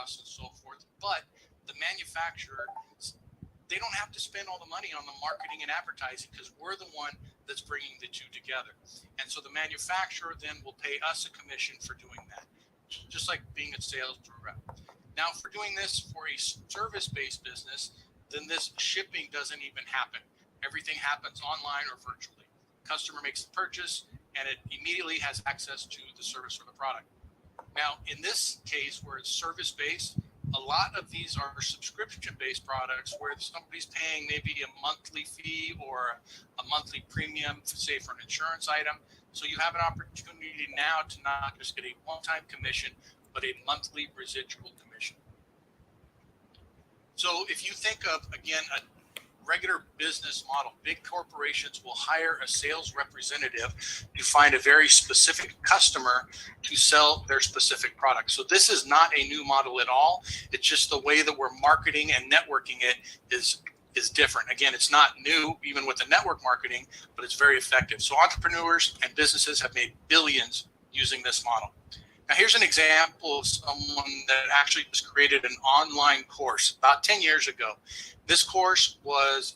costs and so forth, but the manufacturer, they don't have to spend all the money on the marketing and advertising because we're the one that's bringing the two together. And so the manufacturer then will pay us a commission for doing that, just like being a sales rep. Now, if we're doing this for a service-based business, then this shipping doesn't even happen. Everything happens online or virtually. Customer makes the purchase and it immediately has access to the service or the product. Now, in this case where it's service-based, a lot of these are subscription-based products where somebody's paying maybe a monthly fee or a monthly premium, say for an insurance item. So you have an opportunity now to not just get a one-time commission, but a monthly residual commission. So if you think of, again, a regular business model, big corporations will hire a sales representative to find a very specific customer to sell their specific product. So this is not a new model at all. It's just the way that we're marketing and networking it is different. Again, it's not new even with the network marketing, but it's very effective. So entrepreneurs and businesses have made billions using this model. Now, here's an example of someone that actually just created an online course about 10 years ago. This course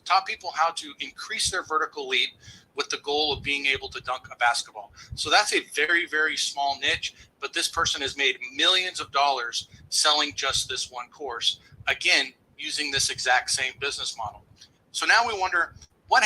taught people how to increase their vertical leap with the goal of being able to dunk a basketball. So that's a very, very small niche, but this person has made millions of dollars selling just this one course, again, using this exact same business model. So now we wonder, what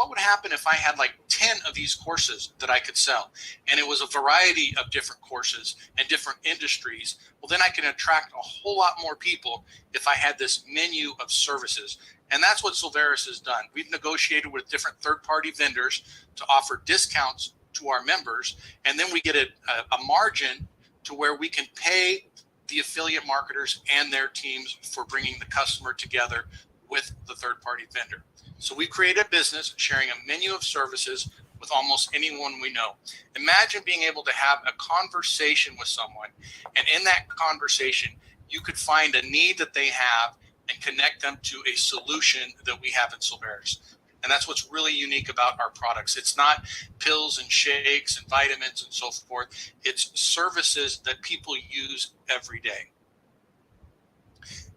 would happen if I had like 10 of these courses that I could sell? And it was a variety of different courses and different industries. Well, then I can attract a whole lot more people if I had this menu of services. And that's what Silveris has done. We've negotiated with different third-party vendors to offer discounts to our members. And then we get a margin to where we can pay the affiliate marketers and their teams for bringing the customer together with the third-party vendor. So we create a business sharing a menu of services with almost anyone we know. Imagine being able to have a conversation with someone, and in that conversation, you could find a need that they have and connect them to a solution that we have in Silveris. And that's what's really unique about our products. It's not pills and shakes and vitamins and so forth. It's services that people use every day.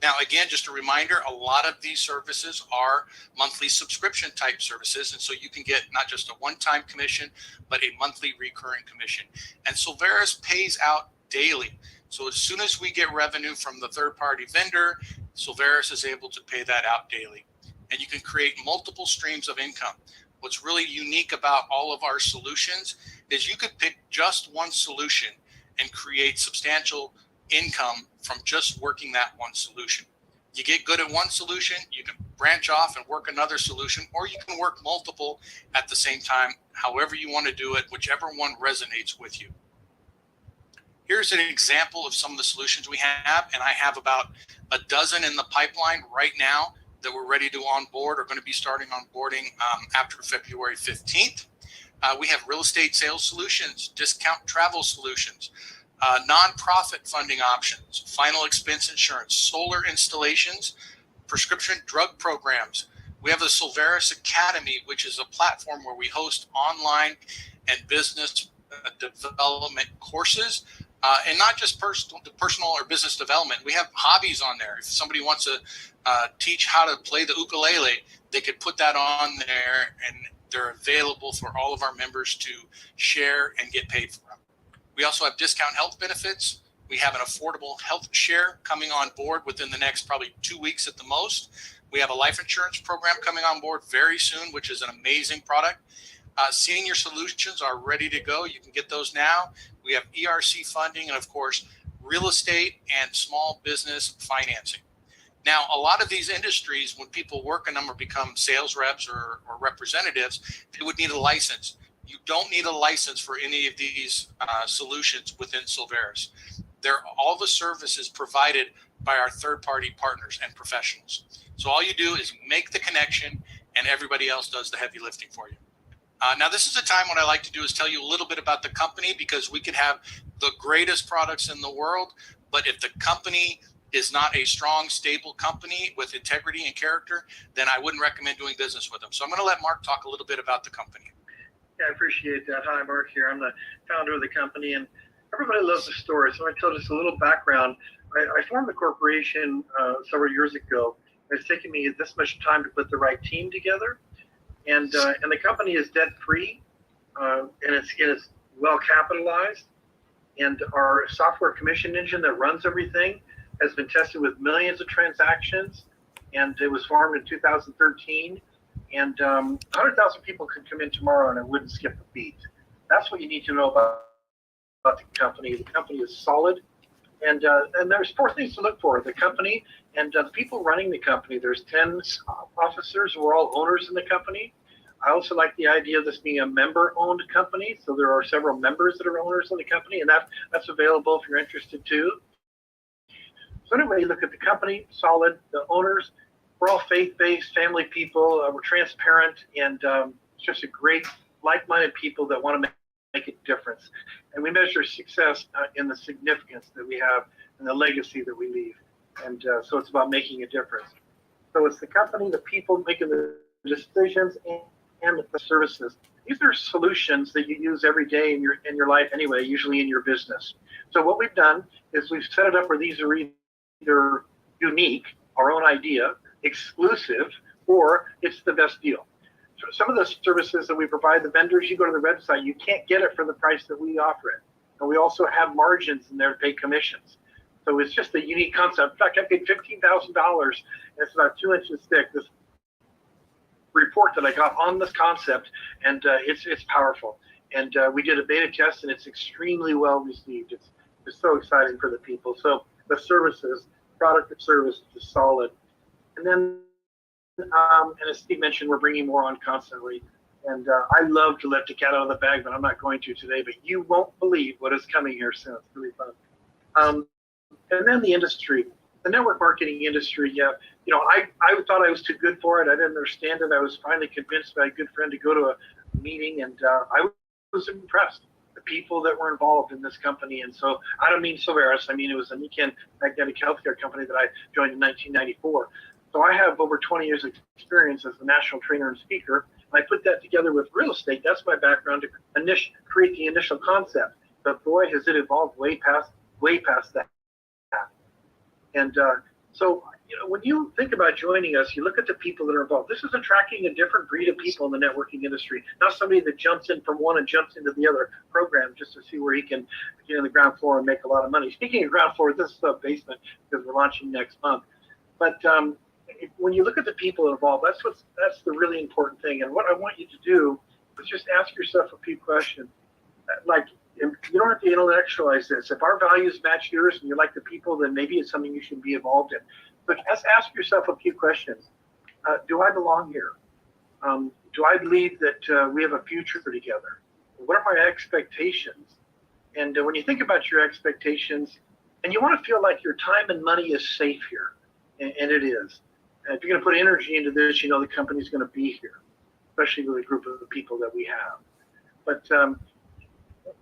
Now, again, just a reminder, a lot of these services are monthly subscription type services. And so you can get not just a one-time commission, but a monthly recurring commission. And Silveris pays out daily. So as soon as we get revenue from the third-party vendor, Silveris is able to pay that out daily. And you can create multiple streams of income. What's really unique about all of our solutions is you could pick just one solution and create substantial income from just working that one solution. You get good at one solution, you can branch off and work another solution, or you can work multiple at the same time, however you want to do it, whichever one resonates with you. Here's an example of some of the solutions we have, and I have about a dozen in the pipeline right now that we're ready to onboard, or going to be starting onboarding after February 15th. We have real estate sales solutions, discount travel solutions, nonprofit funding options, final expense insurance, solar installations, prescription drug programs. We have the Silveris Academy, which is a platform where we host online and business development courses, and not just personal or business development. We have hobbies on there. If somebody wants to teach how to play the ukulele, they could put that on there, and they're available for all of our members to share and get paid for them. We also have discount health benefits. We have an affordable health share coming on board within the next probably 2 weeks at the most. We have a life insurance program coming on board very soon, which is an amazing product. Senior solutions are ready to go. You can get those now. We have ERC funding and, of course, real estate and small business financing. Now, a lot of these industries, when people work in them or become sales reps or representatives, they would need a license. You don't need a license for any of these solutions within Silveris. They're all the services provided by our third-party partners and professionals. So all you do is make the connection, and everybody else does the heavy lifting for you. Now, this is a time what I like to do is tell you a little bit about the company, because we could have the greatest products in the world, but if the company is not a strong, stable company with integrity and character, then I wouldn't recommend doing business with them. So I'm going to let Mark talk a little bit about the company. Yeah, I appreciate that. Hi, Mark here. I'm the founder of the company, and everybody loves the story. So I'm going to tell just a little background. I formed the corporation several years ago. It's taken me this much time to put the right team together, and the company is debt free, and it's well capitalized, and our software commission engine that runs everything has been tested with millions of transactions, and it was formed in 2013. And 100,000 people could come in tomorrow and it wouldn't skip a beat. That's what you need to know about the company. The company is solid. And there's four things to look for: the company and the people running the company. There's 10 officers who are all owners in the company. I also like the idea of this being a member-owned company. So there are several members that are owners of the company, and that's available if you're interested too. So anyway, you look at the company, solid, the owners, we're all faith-based, family people, we're transparent, and it's just a great, like-minded people that want to make a difference. And we measure success in the significance that we have and the legacy that we leave. And so it's about making a difference. So it's the company, the people making the decisions, and the services. These are solutions that you use every day in your life anyway, usually in your business. So what we've done is we've set it up where these are either unique, our own idea, exclusive, or it's the best deal. So some of the services that we provide the vendors, you go to the website, you can't get it for the price that we offer it. And we also have margins in there to pay commissions. So it's just a unique concept. In fact, I paid $15,000, and it's about 2 inches thick, this report that I got on this concept, and it's powerful. And we did a beta test, and it's extremely well received. It's so exciting for the people. So the services, product and service is solid. And then, and as Steve mentioned, we're bringing more on constantly. And I love to let the cat out of the bag, but I'm not going to today. But you won't believe what is coming here soon. It's really fun. And then the industry, the network marketing industry. Yeah, I thought I was too good for it. I didn't understand it. I was finally convinced by a good friend to go to a meeting, and I was impressed. The people that were involved in this company. And so I don't mean Silveris. I mean, it was a Nikan magnetic healthcare company that I joined in 1994. So I have over 20 years of experience as a national trainer and speaker. I put that together with real estate. That's my background to create the initial concept. But boy, has it evolved way past that. And so, when you think about joining us, you look at the people that are involved. This is attracting a different breed of people in the networking industry. Not somebody that jumps in from one and jumps into the other program just to see where he can get on the ground floor and make a lot of money. Speaking of ground floor, this is the basement because we're launching next month. But when you look at the people involved, that's the really important thing. And what I want you to do is just ask yourself a few questions. Like, you don't have to intellectualize this. If our values match yours and you like the people, then maybe it's something you should be involved in. But just ask yourself a few questions. Do I belong here? Do I believe that we have a future together? What are my expectations? And when you think about your expectations, and you want to feel like your time and money is safe here, and it is. And if you're going to put energy into this, the company's going to be here, especially with a group of the people that we have. But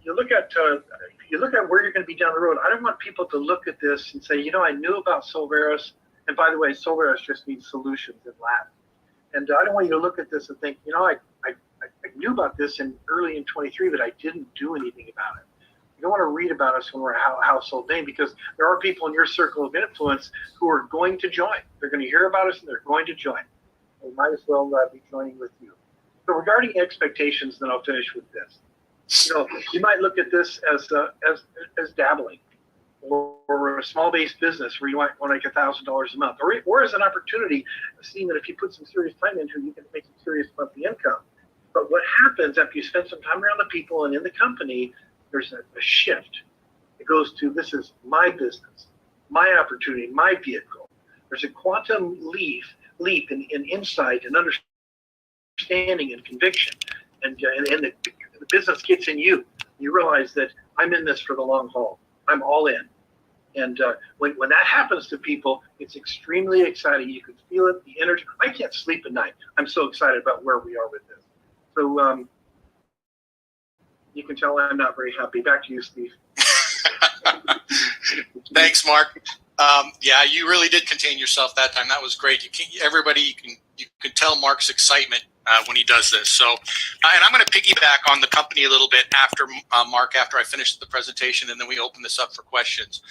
you look at where you're going to be down the road. I don't want people to look at this and say, I knew about Silveris. And by the way, Silveris just means solutions in Latin. And I don't want you to look at this and think, I knew about this early in 23, but I didn't do anything about it. You don't want to read about us when we're a household name, because there are people in your circle of influence who are going to join. They're going to hear about us and they're going to join. They might as well be joining with you. So regarding expectations, then I'll finish with this. You might look at this as dabbling, or a small-based business where you might want to make $1,000 a month, or as an opportunity, seeing that if you put some serious time into it, you can make some serious monthly income. But what happens after you spend some time around the people and in the company, there's a shift. It goes to, this is my business, my opportunity, my vehicle. There's a quantum leap in insight and understanding and conviction, and the business gets in you. You realize that I'm in this for the long haul. I'm all in. And when that happens to people, it's extremely exciting. You can feel it, the energy. I can't sleep at night. I'm so excited about where we are with this. So you can tell I'm not very happy. Back to you, Steve. Thanks, Mark. Yeah, you really did contain yourself that time. That was great. You could tell Mark's excitement when he does this. So, and I'm going to piggyback on the company a little bit after Mark, after I finish the presentation, and then we open this up for questions.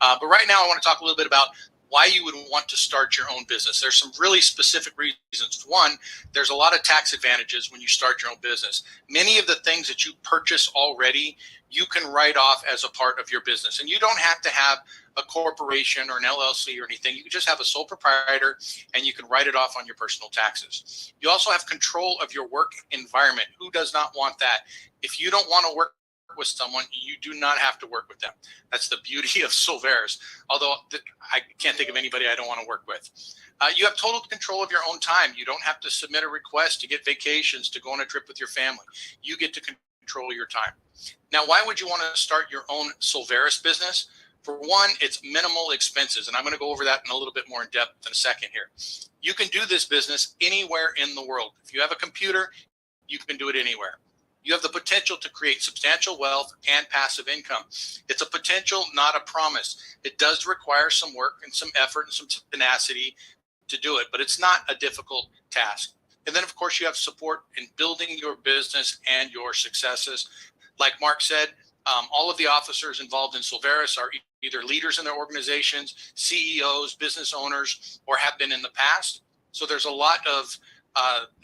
But right now, I want to talk a little bit about why you would want to start your own business. There's some really specific reasons. One, there's a lot of tax advantages when you start your own business. Many of the things that you purchase already, you can write off as a part of your business. And you don't have to have a corporation or an LLC or anything. You can just have a sole proprietor and you can write it off on your personal taxes. You also have control of your work environment. Who does not want that? If you don't want to work with someone, you do not have to work with them. That's the beauty of Solvares. Although I can't think of anybody I don't want to work with. You have total control of your own time. You don't have to submit a request to get vacations, to go on a trip with your family. You get to control your time. Now, why would you want to start your own Solvares business? For one, it's minimal expenses, and I'm going to go over that in a little bit more in depth in a second here. You can do this business anywhere in the world. If you have a computer, you can do it anywhere. You have the potential to create substantial wealth and passive income. It's a potential, not a promise. It does require some work and some effort and some tenacity to do it, but it's not a difficult task. And then, of course, you have support in building your business and your successes. Like Mark said, all of the officers involved in Solvares are either leaders in their organizations, CEOs, business owners, or have been in the past. So there's a lot of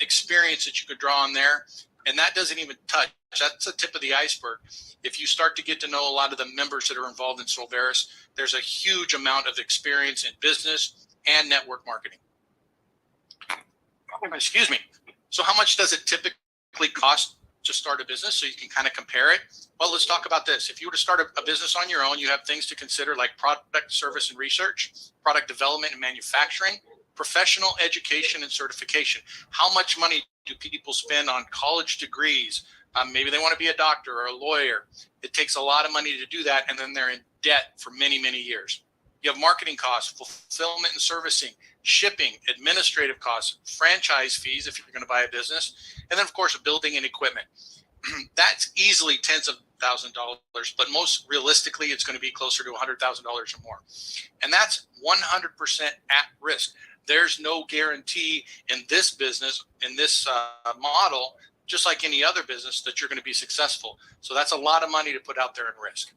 experience that you could draw on there. And that doesn't even touch. That's the tip of the iceberg. If you start to get to know a lot of the members that are involved in Solvares, there's a huge amount of experience in business and network marketing. Excuse me. So how much does it typically cost to start a business so you can kind of compare it? Well, let's talk about this. If you were to start a business on your own, you have things to consider like product, service, and research, product development and manufacturing, professional education and certification. How much money do people spend on college degrees? Maybe they want to be a doctor or a lawyer. It takes a lot of money to do that, and then they're in debt for many, many years. You have marketing costs, fulfillment and servicing, shipping, administrative costs, franchise fees if you're going to buy a business, and then, of course, building and equipment. That's easily tens of $1,000, but most realistically, it's going to be closer to $100,000 or more. And that's 100% at risk. There's no guarantee in this business, in this model, just like any other business, that you're going to be successful. So that's a lot of money to put out there in risk.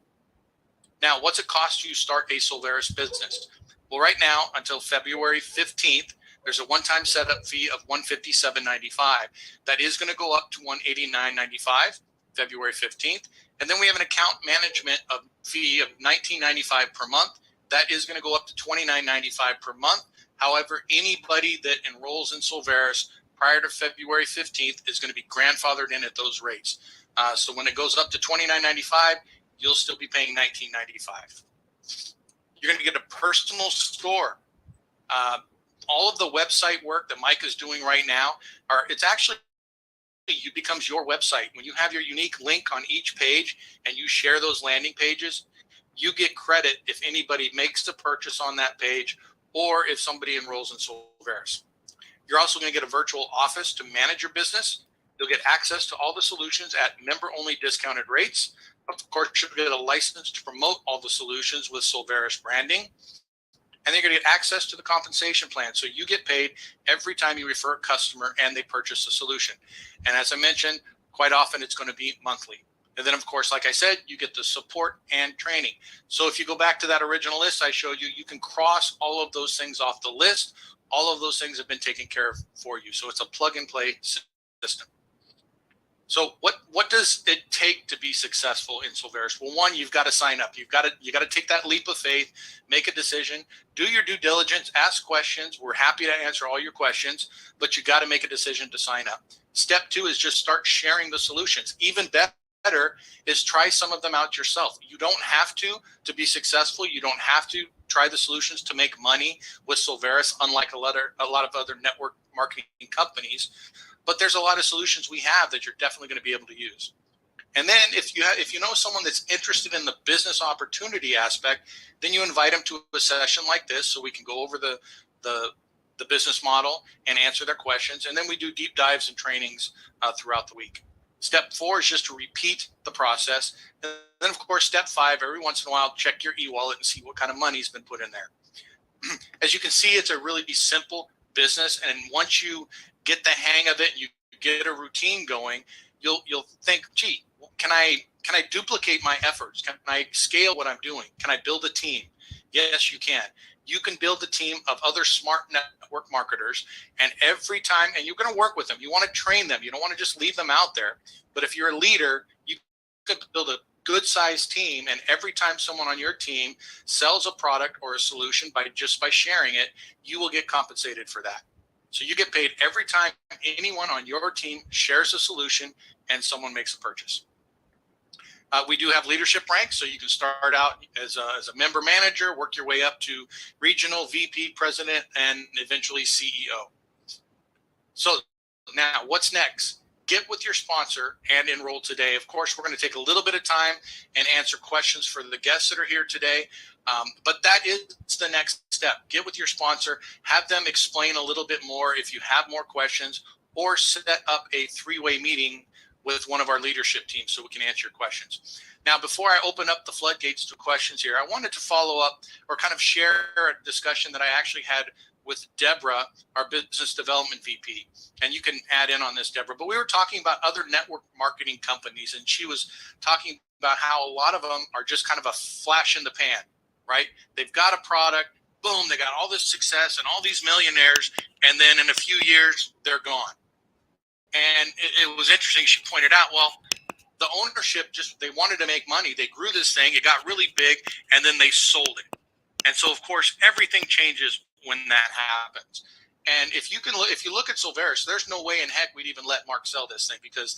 Now, what's it cost you to start a Solvares business? Well, right now, until February 15th, there's a one-time setup fee of $157.95. That is going to go up to $189.95, February 15th. And then we have an account management fee of $19.95 per month. That is going to go up to $29.95 per month. However, anybody that enrolls in Solvares prior to February 15th is going to be grandfathered in at those rates. So when it goes up to $29.95, you'll still be paying $19.95. You're going to get a personal store. All of the website work that Mike is doing right now, it becomes your website. When you have your unique link on each page and you share those landing pages, you get credit if anybody makes the purchase on that page or if somebody enrolls in Solvares. You're also going to get a virtual office to manage your business. You'll get access to all the solutions at member-only discounted rates. Of course, you'll get a license to promote all the solutions with Solvares branding. And then you're going to get access to the compensation plan. So you get paid every time you refer a customer and they purchase a solution. And as I mentioned, quite often it's going to be monthly. And then, of course, like I said, you get the support and training. So if you go back to that original list I showed you, you can cross all of those things off the list. All of those things have been taken care of for you. So it's a plug-and-play system. So what does it take to be successful in Solvares? Well, one, you've got to sign up. You got to take that leap of faith, make a decision, do your due diligence, ask questions. We're happy to answer all your questions, but you got to make a decision to sign up. Step two is just start sharing the solutions. Even better is try some of them out yourself. You don't have to be successful. You don't have to try the solutions to make money with Solvares, unlike a lot of other network marketing companies. But there's a lot of solutions we have that you're definitely going to be able to use. And then if you know someone that's interested in the business opportunity aspect, then you invite them to a session like this so we can go over the business model and answer their questions. And then we do deep dives and trainings throughout the week. Step 4 is just to repeat the process. And then, of course, step 5, every once in a while, check your e-wallet and see what kind of money's been put in there. As you can see, it's a really simple business. And once you get the hang of it and you get a routine going, you'll think, gee, can I duplicate my efforts? Can I scale what I'm doing? Can I build a team? Yes, you can. You can build a team of other smart network marketers, and every time, and you're going to work with them. You want to train them. You don't want to just leave them out there. But if you're a leader, you could build a good sized team, and every time someone on your team sells a product or a solution by sharing it, you will get compensated for that. So you get paid every time anyone on your team shares a solution and someone makes a purchase. We do have leadership ranks, so you can start out as a member manager, work your way up to regional, VP, president, and eventually CEO. So now what's next? Get with your sponsor and enroll today. Of course, we're going to take a little bit of time and answer questions for the guests that are here today. But that is the next step. Get with your sponsor, have them explain a little bit more if you have more questions, or set up a three-way meeting with one of our leadership teams so we can answer your questions. Now, before I open up the floodgates to questions here, I wanted to follow up or kind of share a discussion that I actually had with Deborah, our business development VP. And you can add in on this, Deborah. But we were talking about other network marketing companies, and she was talking about how a lot of them are just kind of a flash in the pan, right? They've got a product, boom, they got all this success and all these millionaires, and then in a few years, they're gone. And it was interesting. She pointed out, well, the ownership they wanted to make money. They grew this thing. It got really big, and then they sold it. And so, of course, everything changes when that happens. And if you look at Silveris, there's no way in heck we'd even let Mark sell this thing, because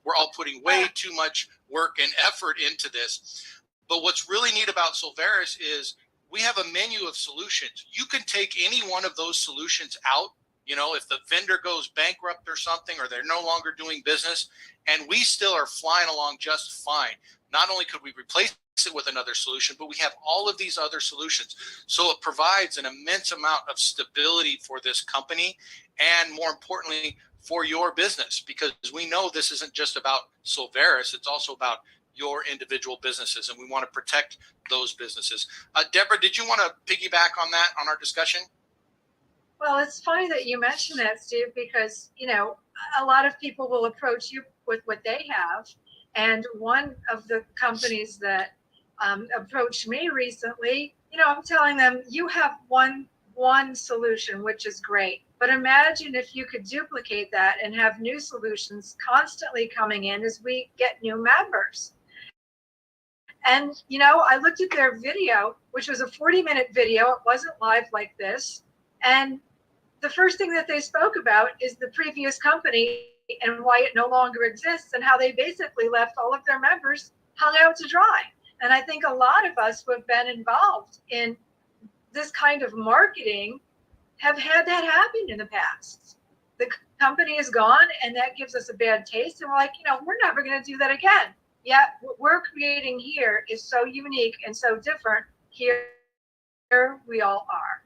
we're all putting way too much work and effort into this. But what's really neat about Silveris is we have a menu of solutions. You can take any one of those solutions out. You know, if the vendor goes bankrupt or something, or they're no longer doing business, and we still are flying along just fine. Not only could we replace it with another solution, but we have all of these other solutions. So it provides an immense amount of stability for this company, and more importantly, for your business, because we know this isn't just about Silveris, it's also about your individual businesses, and we want to protect those businesses. Deborah, did you want to piggyback on that, on our discussion? Well, it's funny that you mentioned that, Steve, because, you know, a lot of people will approach you with what they have. And one of the companies that approached me recently, you know, I'm telling them, you have one solution, which is great. But imagine if you could duplicate that and have new solutions constantly coming in as we get new members. And, you know, I looked at their video, which was a 40-minute video. It wasn't live like this. And the first thing that they spoke about is the previous company and why it no longer exists, and how they basically left all of their members hung out to dry. And I think a lot of us who have been involved in this kind of marketing have had that happen in the past. The company is gone, and that gives us a bad taste. And we're like, you know, we're never going to do that again. Yet what we're creating here is so unique and so different. Here we all are.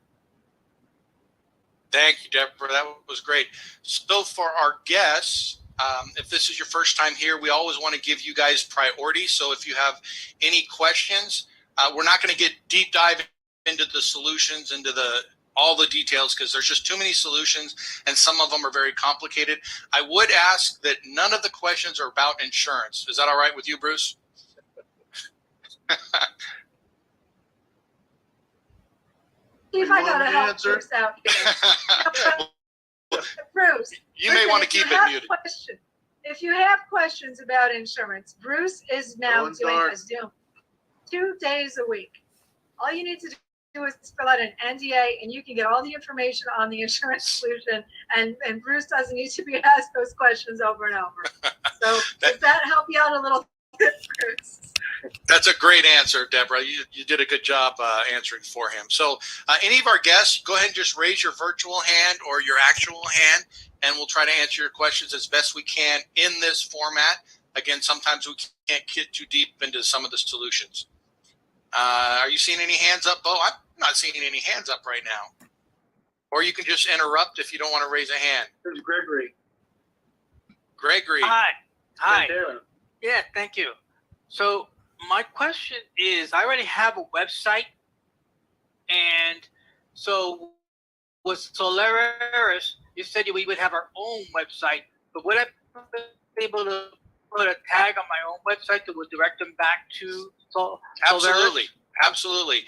Thank you, Deborah. That was great. So for our guests, if this is your first time here, we always want to give you guys priority. So if you have any questions, we're not going to get deep dive into the solutions, into all the details, because there's just too many solutions, and some of them are very complicated. I would ask that none of the questions are about insurance. Is that all right with you, Bruce? See if I got to help Bruce out here. Bruce, you may want to keep it muted. If you have questions about insurance, Bruce is now doing a Zoom 2 days a week. All you need to do is fill out an NDA, and you can get all the information on the insurance solution. And Bruce doesn't need to be asked those questions over and over. So does that help you out a little bit, Bruce? That's a great answer, Deborah. You did a good job answering for him. So any of our guests, go ahead and just raise your virtual hand or your actual hand, and we'll try to answer your questions as best we can in this format. Again, sometimes we can't get too deep into some of the solutions. Are you seeing any hands up, Bo? I'm not seeing any hands up right now. Or you can just interrupt if you don't want to raise a hand. There's Gregory. Gregory. Hi. Yeah, thank you. So my question is, I already have a website, and so with Silveris, you said we would have our own website. But would I be able to put a tag on my own website that would direct them back to Absolutely. Absolutely.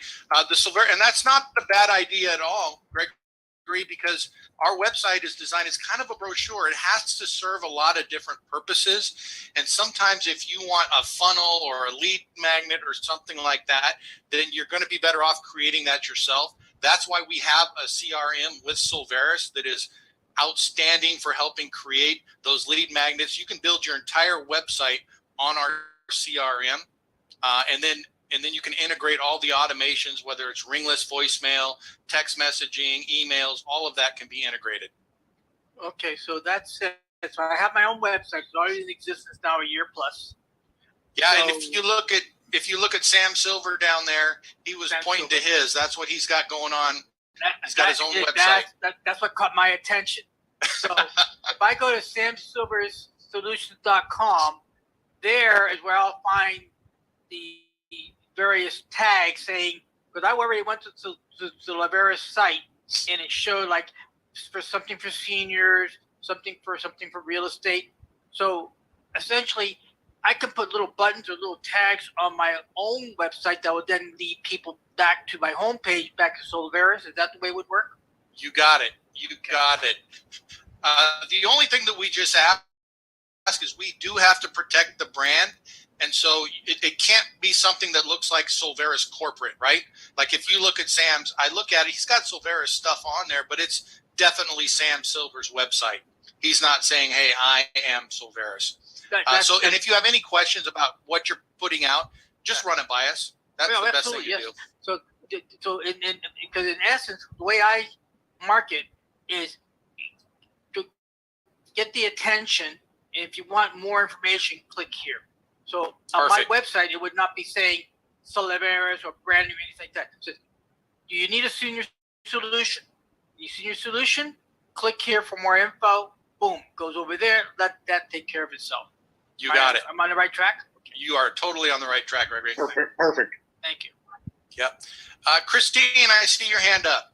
The Silver, and that's not a bad idea at all, Gregory, because our website is designed as kind of a brochure. It has to serve a lot of different purposes. And sometimes if you want a funnel or a lead magnet or something like that, then you're going to be better off creating that yourself. That's why we have a CRM with Silveris that is outstanding for helping create those lead magnets. You can build your entire website on our CRM, and then you can integrate all the automations, whether it's ringless voicemail, text messaging, emails, all of that can be integrated. Okay, so that's it. So I have my own website. It's already in existence now a year plus. Yeah, So, and if you look at Sam Silver down there, he was pointing to his. That's what he's got going on. He's got his own website. That's what caught my attention. So if I go to samsilversolutions.com, there is where I'll find the various tags saying, because I already went to the Silveris site and it showed like for something for seniors, something for real estate. So essentially, I can put little buttons or little tags on my own website that would then lead people back to my homepage, back to Silveris. Is that the way it would work? You got it. You got it. The only thing that we just ask is we do have to protect the brand. And so it can't be something that looks like Silveris corporate, right? Like if you look at Sam's, I look at it, he's got Silveris stuff on there, but it's definitely Sam Silver's website. He's not saying, hey, I am Silveris. And if you have any questions about what you're putting out, just run it by us. That's the best thing to do. So because in essence, the way I market is to get the attention. And if you want more information, click here. So on my website, it would not be saying Silveris or brand new or anything like that. It says, do you need a senior solution? You senior solution? Click here for more info. Boom, goes over there. Let that take care of itself. You got it. I'm on the right track? Okay. You are totally on the right track, Gregory. Perfect. Thank you. Yep. Christine, I see your hand up.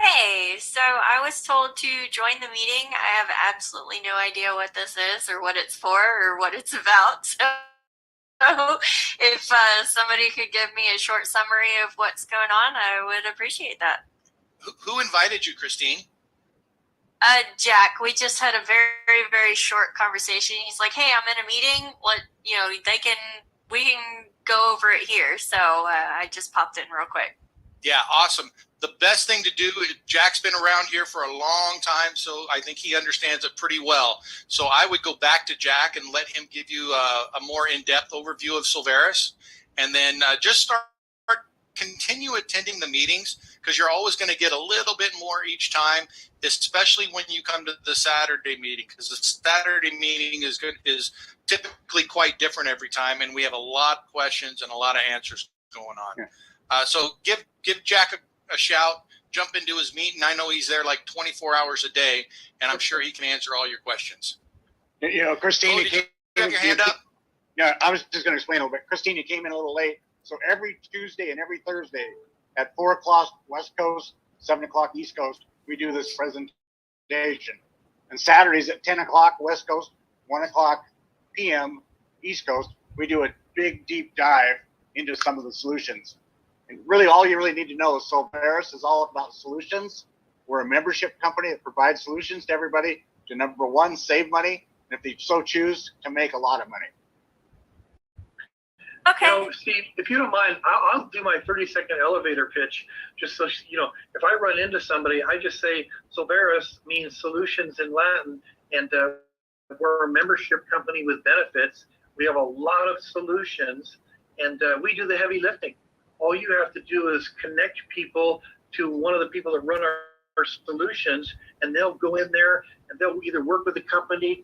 Hey, so I was told to join the meeting. I have absolutely no idea what this is or what it's for or what it's about. So if somebody could give me a short summary of what's going on, I would appreciate that. Who invited you, Christine? Jack, we just had a very, very short conversation. He's like, hey, I'm in a meeting. We can go over it here. So I just popped in real quick. Yeah, awesome. The best thing to do, Jack's been around here for a long time, so I think he understands it pretty well. So I would go back to Jack and let him give you a more in-depth overview of Silveris. And then just continue attending the meetings, because you're always going to get a little bit more each time, especially when you come to the Saturday meeting, because the Saturday meeting is typically quite different every time, and we have a lot of questions and a lot of answers going on. Yeah. So give Jack a shout, jump into his meeting. I know he's there like 24 hours a day, and I'm sure he can answer all your questions. Christine, did you have your hand up? Yeah, I was just going to explain a little bit. Christine, you came in a little late. So every Tuesday and every Thursday at 4 o'clock West Coast, 7 o'clock East Coast, we do this presentation. And Saturdays at 10 o'clock West Coast, 1 o'clock p.m. East Coast, we do a big, deep dive into some of the solutions. And really, all you really need to know is Silveris is all about solutions. We're a membership company that provides solutions to everybody to, number one, save money, and if they so choose, to make a lot of money. Okay. Steve, if you don't mind, I'll do my 30-second elevator pitch. Just so if I run into somebody, I just say Silveris means solutions in Latin, and we're a membership company with benefits. We have a lot of solutions, and we do the heavy lifting. All you have to do is connect people to one of the people that run our solutions, and they'll go in there and they'll either work with the company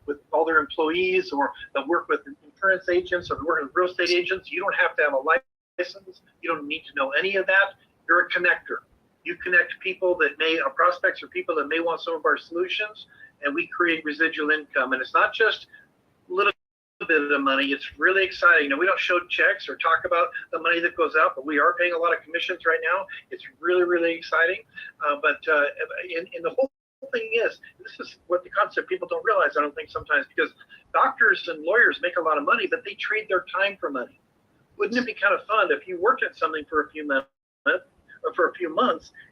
with all their employees, or they'll work with insurance agents, or work with real estate agents. You don't have to have a license. You don't need to know any of that. You're a connector. You connect people that prospects or people that may want some of our solutions, and we create residual income. And it's not just a little bit of money. It's really exciting. We don't show checks or talk about the money that goes out, but we are paying a lot of commissions right now. It's really, really exciting. But in the whole thing is, this is what the concept people don't realize, I don't think sometimes, because doctors and lawyers make a lot of money, but they trade their time for money. Wouldn't it be kind of fun if you worked at something for a few months,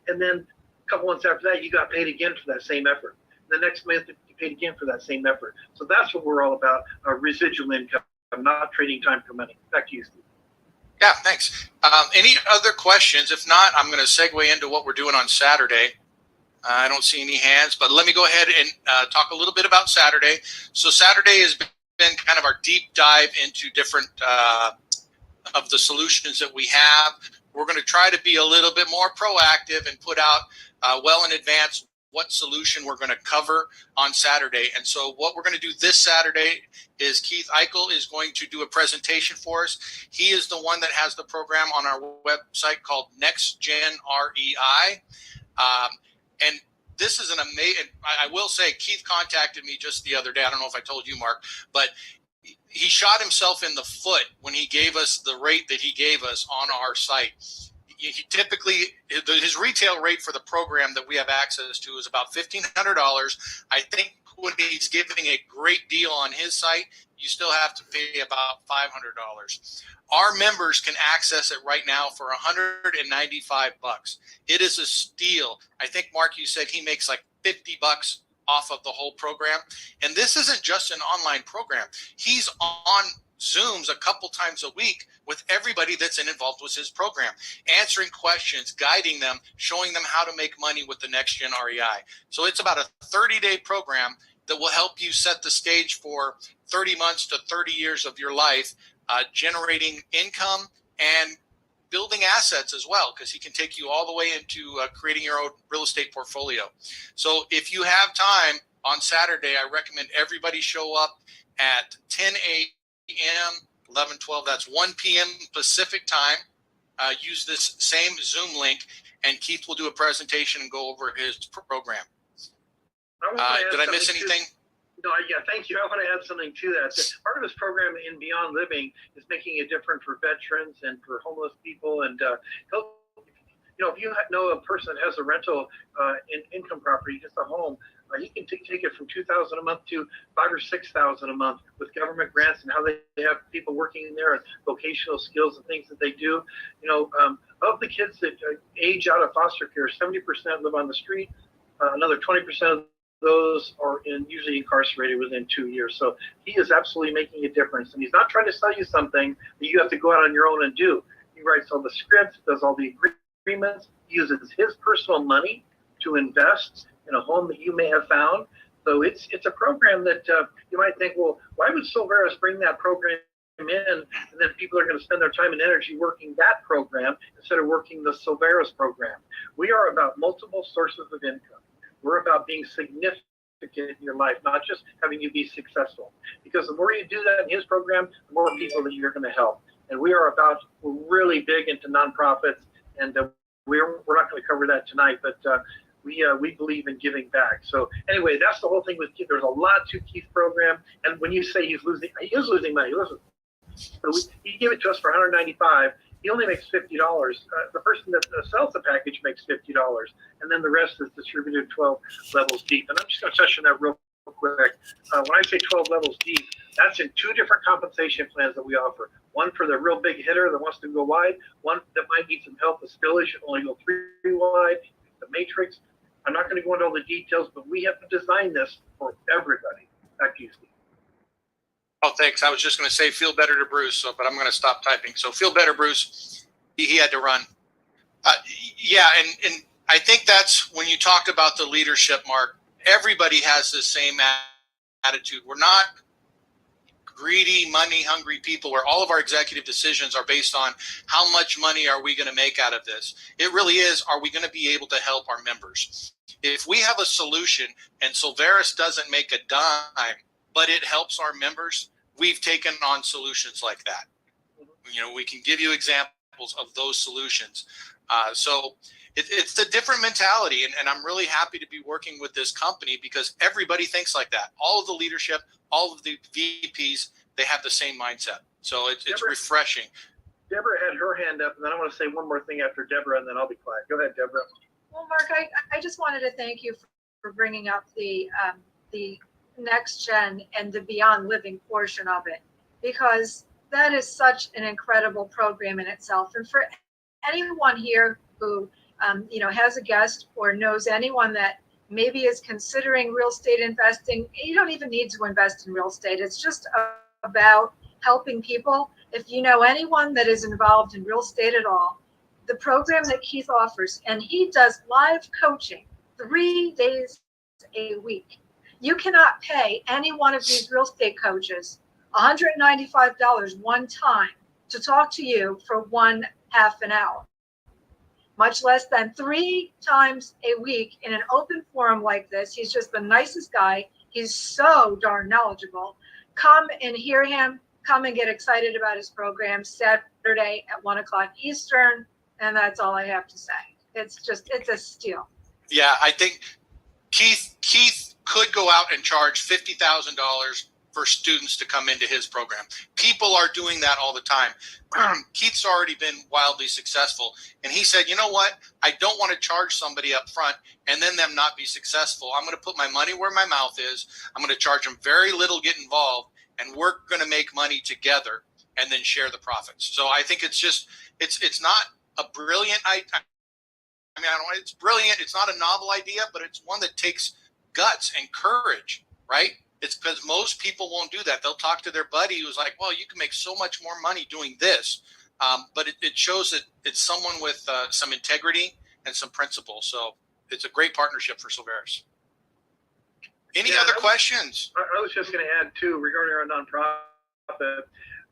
and then a couple months after that, you got paid again for that same effort. The next month, you paid again for that same effort. So that's what we're all about, residual income, not trading time for money. Back to you, Steve. Yeah, thanks. Any other questions? If not, I'm going to segue into what we're doing on Saturday. I don't see any hands, but let me go ahead and talk a little bit about Saturday. So Saturday has been kind of our deep dive into different of the solutions that we have. We're going to try to be a little bit more proactive and put out well in advance what solution we're going to cover on Saturday. And so what we're going to do this Saturday is Keith Eichel is going to do a presentation for us. He is the one that has the program on our website called Next Gen REI. And this is an amazing, I will say, Keith contacted me just the other day. I don't know if I told you, Mark, but he shot himself in the foot when he gave us the rate that he gave us on our site. He typically, his retail rate for the program that we have access to is about $1,500. I think when he's giving a great deal on his site, you still have to pay about $500. Our members can access it right now for $195. It is a steal. I think, Mark, you said he makes like $50 off of the whole program. And this isn't just an online program. He's on Zooms a couple times a week with everybody that's involved with his program, answering questions, guiding them, showing them how to make money with the Next Gen REI. So it's about a 30-day program that will help you set the stage for 30 months to 30 years of your life, generating income and building assets as well, because he can take you all the way into creating your own real estate portfolio. So if you have time on Saturday, I recommend everybody show up at 10 a.m., 11, 12, that's 1 p.m. Pacific time. Use this same Zoom link, and Keith will do a presentation and go over his program. Did I miss anything? No, yeah, thank you. I want to add something to that. Part of this program in Beyond Living is making it different for veterans and for homeless people. And if you know a person that has a rental income property, just a home, you can take it from $2,000 a month to $5,000 or $6,000 a month with government grants and how they have people working in there and vocational skills and things that they do. Of the kids that age out of foster care, 70% live on the street. Another 20% of those are usually incarcerated within 2 years. So he is absolutely making a difference. And he's not trying to sell you something that you have to go out on your own and do. He writes all the scripts, does all the agreements, uses his personal money to invest in a home that you may have found. So it's a program that you might think, well, why would Silveris bring that program in, and then people are going to spend their time and energy working that program instead of working the Silveris program? We are about multiple sources of income. We're about being significant in your life, not just having you be successful. Because the more you do that in his program, the more people that you're going to help. And we're really big into nonprofits, and we're not going to cover that tonight, but we believe in giving back. So anyway, that's the whole thing with Keith. There's a lot to Keith's program, and when you say he is losing money. Listen, so he gave it to us for $195. He only makes $50. The person that sells the package makes $50, and then the rest is distributed 12 levels deep. And I'm just going to touch on that real quick. When I say 12 levels deep, that's in 2 different compensation plans that we offer. One for the real big hitter that wants to go wide, one that might need some help with spillage, only go 3 wide, the matrix. I'm not going to go into all the details, but we have to design this for everybody. Back to you, Steve. Oh, thanks. I was just going to say feel better to Bruce, but I'm going to stop typing. So feel better, Bruce. He had to run. Yeah, and I think that's when you talked about the leadership, Mark. Everybody has the same attitude. We're not greedy, money-hungry people where all of our executive decisions are based on how much money are we going to make out of this. It really is, are we going to be able to help our members? If we have a solution and Silveris doesn't make a dime, but it helps our members, we've taken on solutions like that. We can give you examples of those solutions. So it's a different mentality, and I'm really happy to be working with this company because everybody thinks like that. All of the leadership, all of the VPs, they have the same mindset. So it's refreshing. Deborah had her hand up, and then I want to say one more thing after Deborah, and then I'll be quiet. Go ahead, Deborah. Well, Mark, I just wanted to thank you bringing up the next gen and the beyond living portion of it, because that is such an incredible program in itself. And for anyone here who has a guest or knows anyone that maybe is considering real estate investing, you don't even need to invest in real estate. It's just about helping people. If you know anyone that is involved in real estate at all, the program that Keith offers, and he does live coaching 3 days a week. You cannot pay any one of these real estate coaches $195 one time to talk to you for 1/2 an hour, much less than 3 times a week in an open forum like this. He's just the nicest guy. He's so darn knowledgeable. Come and hear him. Come and get excited about his program Saturday at 1:00 Eastern. And that's all I have to say. It's a steal. Yeah, I think Keith could go out and charge $50,000 for students to come into his program. People are doing that all the time. Keith's already been wildly successful. And he said, you know what? I don't want to charge somebody up front and then them not be successful. I'm going to put my money where my mouth is. I'm going to charge them very little, get involved, and we're going to make money together and then share the profits. So I think it's not a brilliant idea. I mean, it's brilliant. It's not a novel idea, but it's one that takes guts and courage, right? It's because most people won't do that. They'll talk to their buddy who's like, well, you can make so much more money doing this. But it shows that it's someone with some integrity and some principle. So it's a great partnership for Silveris. Any other questions? I was just going to add, too, regarding our nonprofit.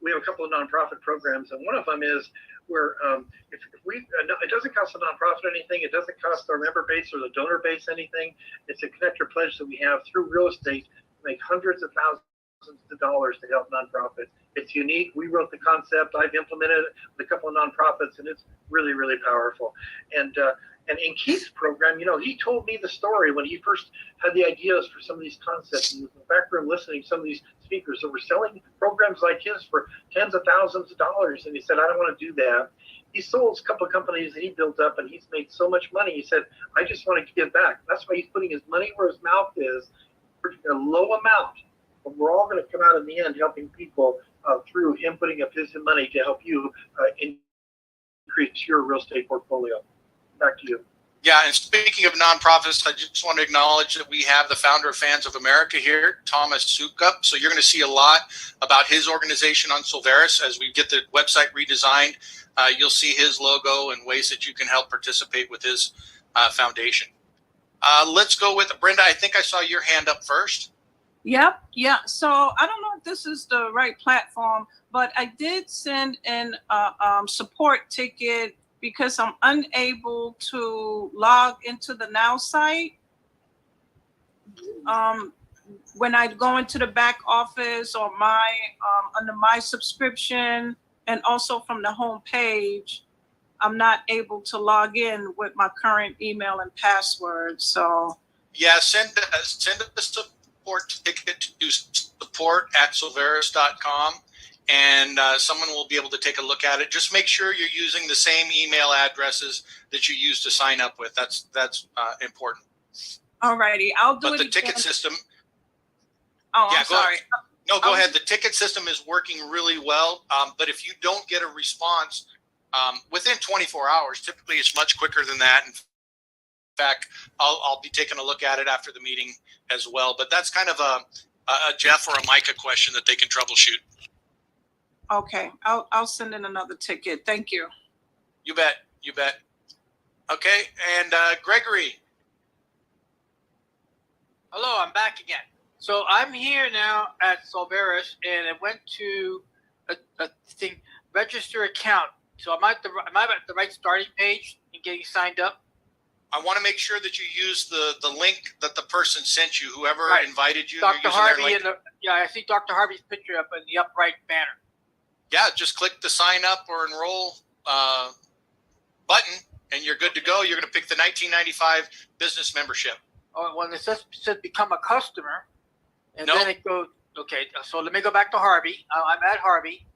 We have a couple of nonprofit programs, and one of them is where it doesn't cost the nonprofit anything. It doesn't cost our member base or the donor base anything. It's a connector pledge that we have through real estate to make hundreds of thousands of dollars to help nonprofits. It's unique. We wrote the concept. I've implemented it with a couple of nonprofits, and it's really, really powerful. And in Keith's program, he told me the story when he first had the ideas for some of these concepts. He was in the back room listening to some of these speakers that were selling programs like his for tens of thousands of dollars. And he said, I don't want to do that. He sold a couple of companies that he built up, and he's made so much money. He said, I just want to give back. That's why he's putting his money where his mouth is for a low amount. But we're all going to come out in the end helping people through him putting up his money to help you increase your real estate portfolio. Back to you. Yeah, and speaking of nonprofits, I just want to acknowledge that we have the founder of Fans of America here, Thomas Sukup. So you're going to see a lot about his organization on Silveris as we get the website redesigned. You'll see his logo and ways that you can help participate with his foundation. Let's go with Brenda. I think I saw your hand up first. Yep. Yeah. So I don't know if this is the right platform, but I did send in a support ticket because I'm unable to log into the Now site. When I go into the back office or my under my subscription and also from the home page, I'm not able to log in with my current email and password. So yeah, send a support ticket to support@silveris.com. And someone will be able to take a look at it. Just make sure you're using the same email addresses that you used to sign up with. That's important. Alrighty, I'll do it. But the again. ticket system. Oh, yeah, I'm sorry. No, go ahead. The ticket system is working really well. But if you don't get a response within 24 hours, typically it's much quicker than that. In fact, I'll be taking a look at it after the meeting as well. But that's kind of a Jeff or a Micah question that they can troubleshoot. Okay, I'll send in another ticket. Thank you. You bet. Okay, and Gregory. Hello, I'm back again. So I'm here now at Silveris, and I went to a thing, register account. So am I at the right starting page and getting signed up? I want to make sure that you use the link that the person sent you, whoever Right. invited you. Dr. Harvey, I see Dr. Harvey's picture up in the upright banner. Yeah, just click the sign up or enroll button, and you're good to go. You're going to pick the 1995 business membership. Oh, when it says become a customer, and Nope. then it goes, okay, so let me go back to Harvey. I'm at Harvey.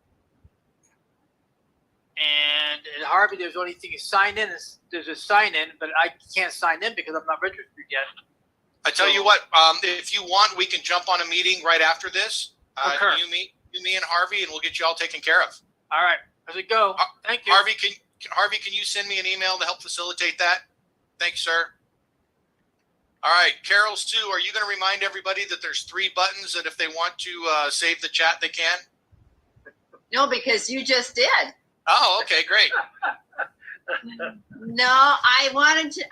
And at Harvey, there's only thing is sign in. There's a sign in, but I can't sign in because I'm not registered yet. I tell you what, if you want, we can jump on a meeting right after this. Okay. You, me, and Harvey, and we'll get you all taken care of. All right. How's it go? Thank you. Harvey, can you send me an email to help facilitate that? Thank you, sir. All right, Carol's too. Are you going to remind everybody that there's 3 buttons that if they want to save the chat, they can? No, because you just did. Oh, okay, great. No, I wanted to.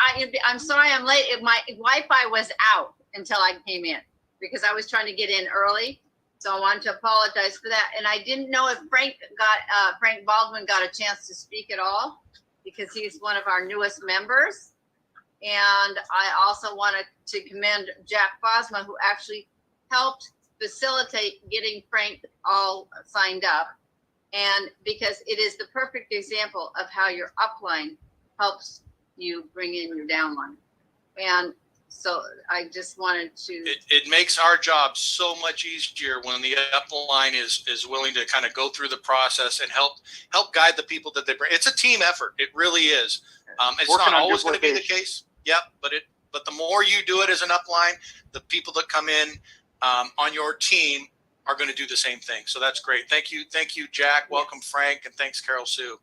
I'm sorry, I'm late. My Wi-Fi was out until I came in because I was trying to get in early. So I wanted to apologize for that. And I didn't know if Frank Baldwin got a chance to speak at all because he's one of our newest members. And I also wanted to commend Jack Bosma, who actually helped facilitate getting Frank all signed up. And because it is the perfect example of how your upline helps you bring in your downline. And so I just wanted to. It makes our job so much easier when the upline is willing to kind of go through the process and help guide the people that they bring. It's a team effort. It really is. It's Working not on always going to be the duplication. case. Yep, but the more you do it as an upline, the people that come in on your team are going to do the same thing. So that's great. Thank you, Jack. Welcome, Frank, and thanks, Carol Sue.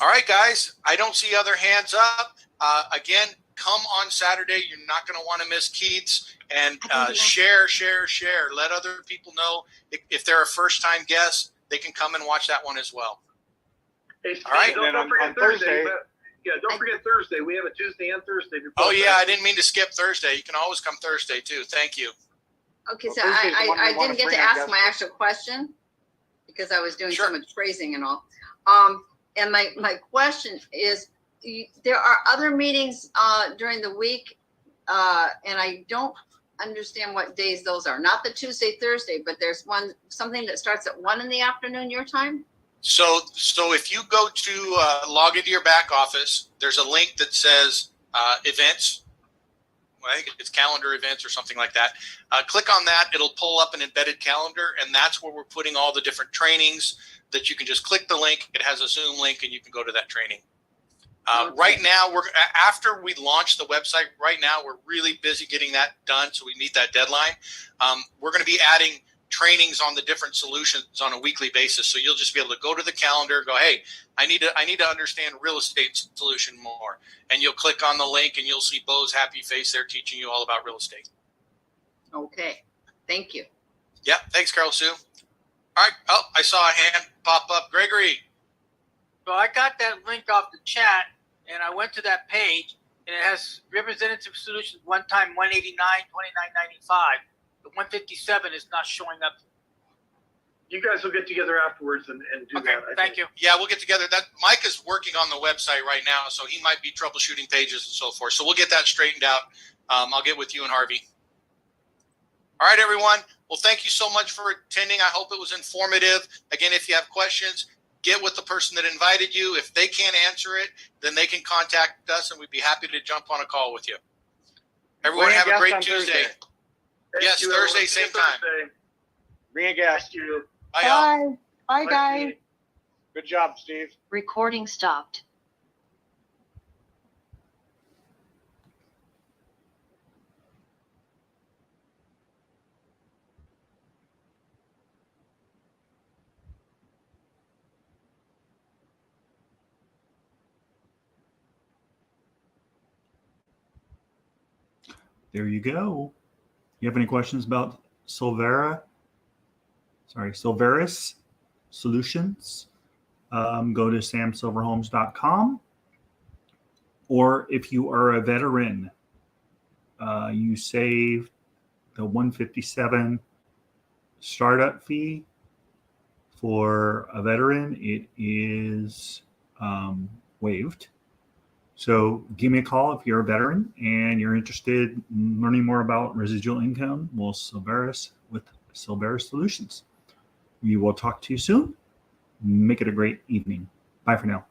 All right, guys. I don't see other hands up. Again, come on Saturday. You're not going to want to miss Keith's. And share. Let other people know if they're a first-time guest, they can come and watch that one as well. Hey, Steve, All right. don't forget on Thursday. Thursday- Don't forget Thursday. We have a Tuesday and Thursday. Oh, yeah. I didn't mean to skip Thursday. You can always come Thursday, too. Thank you. Okay, Well, so Thursday's the one we I wanna didn't get bring to our ask guests my to. actual question because I was doing Sure. so much phrasing and all. And my question is, there are other meetings during the week, and I don't understand what days those are. Not the Tuesday, Thursday, but there's something that starts at 1 p.m. your time. So if you go to log into your back office, there's a link that says events. Well, I think it's calendar events or something like that. Click on that. It'll pull up an embedded calendar, and that's where we're putting all the different trainings that you can just click the link. It has a Zoom link, and you can go to that training. Okay. Right now, after we launch the website, right now we're really busy getting that done so we meet that deadline. We're going to be adding trainings on the different solutions on a weekly basis. So you'll just be able to go to the calendar, go, hey, I need to understand real estate solution more. And you'll click on the link and you'll see Bo's happy face there teaching you all about real estate. Okay, thank you. Yeah, thanks, Carol Sue. All right. Oh, I saw a hand pop up. Gregory. So I got that link off the chat, and I went to that page, and it has representative solutions one time 189, 29.95. The 157 is not showing up. You guys will get together afterwards and do Okay, that. thank you. Yeah, we'll get together. That Mike is working on the website right now, so he might be troubleshooting pages and so forth. So we'll get that straightened out. I'll get with you and Harvey. All right, everyone. Well, thank you so much for attending. I hope it was informative. Again, if you have questions, get with the person that invited you. If they can't answer it, then they can contact us, and we'd be happy to jump on a call with you. Everyone Bring a have a guest great on Tuesday. Thursday. Thank Yes, you. Thursday, We'll see you same time. Thursday. Bring a guest. Thank you. Bye, y'all. Bye, Bye, guys. Steve. Good job, Steve. Recording stopped. There you go. You have any questions about Silveris Solutions? Go to samsilverhomes.com. Or if you are a veteran, you save the $157 startup fee. For a veteran, it is waived. So give me a call if you're a veteran and you're interested in learning more about residual income. Well, Silveris with Silveris Solutions. We will talk to you soon. Make it a great evening. Bye for now.